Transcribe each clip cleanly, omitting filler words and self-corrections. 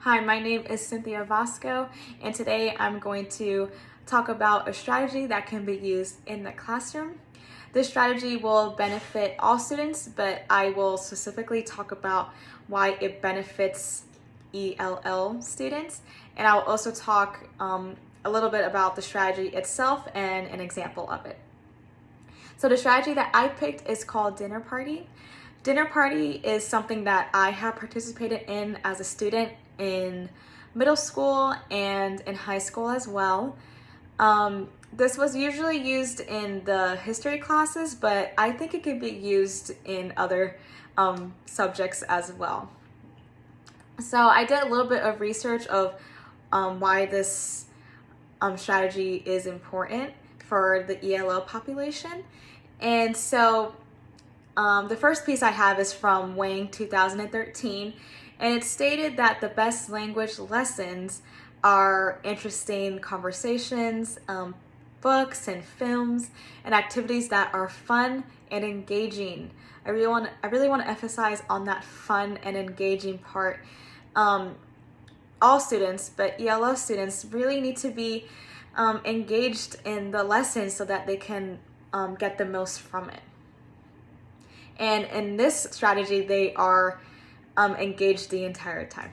Hi, my name is Cynthia Vasco, and today I'm going to talk about a strategy that can be used in the classroom. This strategy will benefit all students, but I will specifically talk about why it benefits ELL students, and I will also talk a little bit about the strategy itself and an example of it. So the strategy that I picked is called dinner party. Dinner party is something that I have participated in as a student in middle school and in high school as well. This was usually used in the history classes, but I think it could be used in other subjects as well. So I did a little bit of research of why this strategy is important for the ELL population. And so the first piece I have is from Wang 2013, and it stated that the best language lessons are interesting conversations, books and films, and activities that are fun and engaging. I really want to emphasize on that fun and engaging part. All students, but ELO students, really need to be engaged in the lessons so that they can get the most from it. And in this strategy, they are engaged the entire time.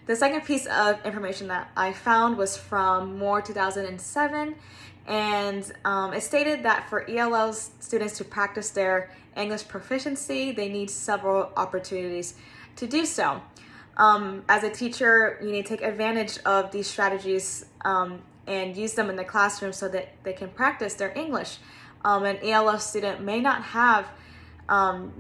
The second piece of information that I found was from Moore 2007, and it stated that for ELL students to practice their English proficiency, they need several opportunities to do so. As a teacher, you need to take advantage of these strategies and use them in the classroom so that they can practice their English. An ELL student may not have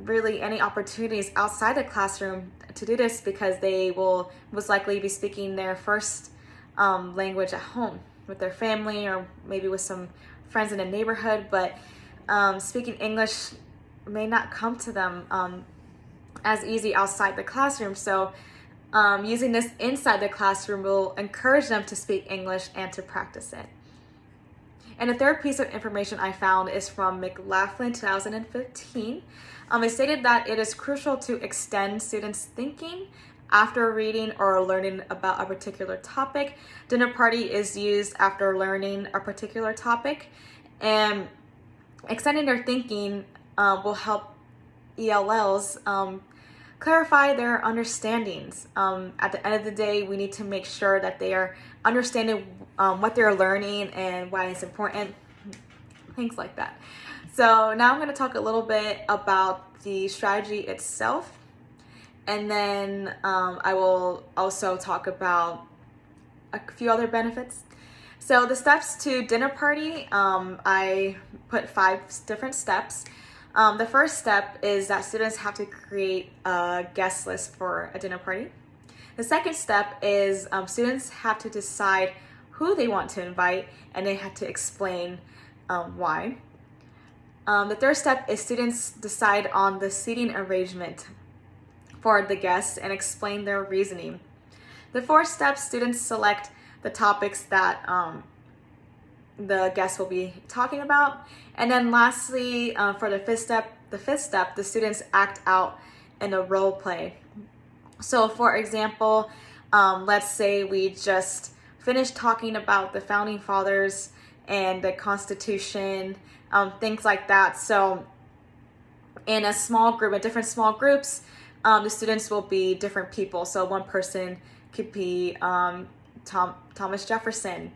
really any opportunities outside the classroom to do this because they will most likely be speaking their first language at home with their family or maybe with some friends in the neighborhood, but speaking English may not come to them as easy outside the classroom. So using this inside the classroom will encourage them to speak English and to practice it. And the third piece of information I found is from McLaughlin 2015. It stated that it is crucial to extend students' thinking after reading or learning about a particular topic. Dinner party is used after learning a particular topic, and extending their thinking will help ELLs clarify their understandings. At the end of the day, we need to make sure that they are understanding what they're learning and why it's important, things like that. So now I'm going to talk a little bit about the strategy itself, and then I will also talk about a few other benefits. So the steps to dinner party, I put 5 different steps. The first step is that students have to create a guest list for a dinner party. The second step is students have to decide who they want to invite, and they have to explain why. The third step is students decide on the seating arrangement for the guests and explain their reasoning. The fourth step, students select the topics that the guests will be talking about. And then lastly, for the fifth step, the students act out in a role play. So for example, let's say we just finished talking about the founding fathers and the Constitution, things like that. So in a small group, in different small groups, the students will be different people. So one person could be Thomas Jefferson,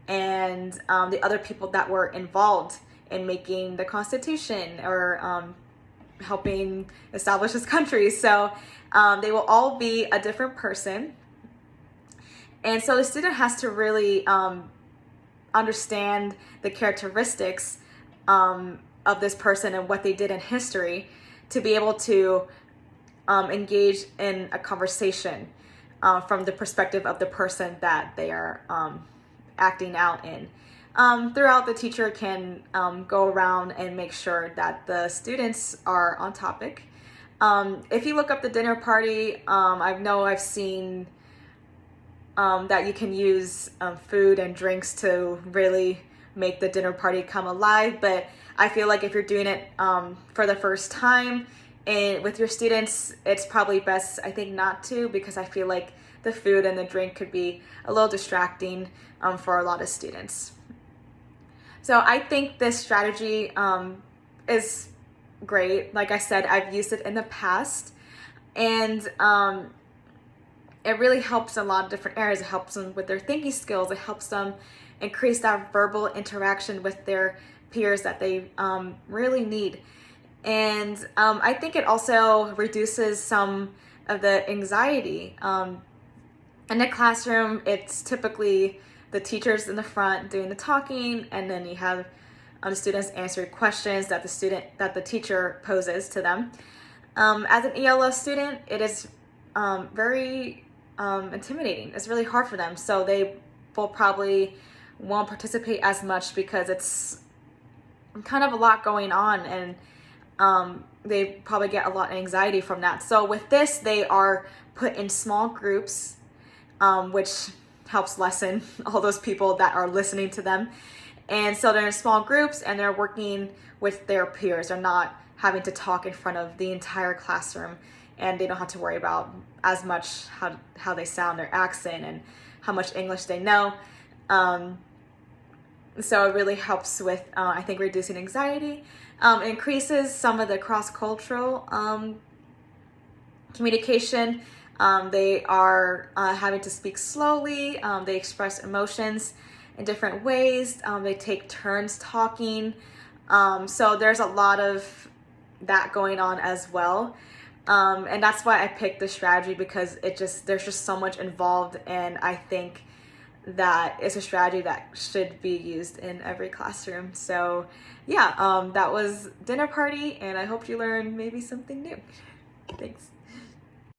and the other people that were involved in making the Constitution or helping establish this country. So they will all be a different person. And so the student has to really understand the characteristics of this person and what they did in history to be able to engage in a conversation from the perspective of the person that they are acting out in. Throughout, the teacher can go around and make sure that the students are on topic. If you look up the dinner party, I've seen that you can use food and drinks to really make the dinner party come alive, but I feel like if you're doing it for the first time and with your students, it's probably best, I think, not to, because I feel like the food and the drink could be a little distracting for a lot of students. So I think this strategy is great. Like I said, I've used it in the past, and it really helps in a lot of different areas. It helps them with their thinking skills. It helps them increase that verbal interaction with their peers that they really need. And I think it also reduces some of the anxiety. In the classroom, it's typically the teachers in the front doing the talking, and then you have the students answering questions that the teacher poses to them. As an ELO student, it is very intimidating. It's really hard for them, so they will probably won't participate as much because it's kind of a lot going on, and they probably get a lot of anxiety from that. So with this, they are put in small groups, which helps lessen all those people that are listening to them. And so they're in small groups and they're working with their peers. They're not having to talk in front of the entire classroom, and they don't have to worry about as much how they sound, their accent, and how much English they know. So it really helps with, I think, reducing anxiety. It increases some of the cross-cultural communication. They are having to speak slowly. They express emotions in different ways. They take turns talking. So there's a lot of that going on as well. And that's why I picked this strategy, because there's just so much involved, and I think that it's a strategy that should be used in every classroom. So yeah, that was dinner party, and I hope you learned maybe something new. Thanks.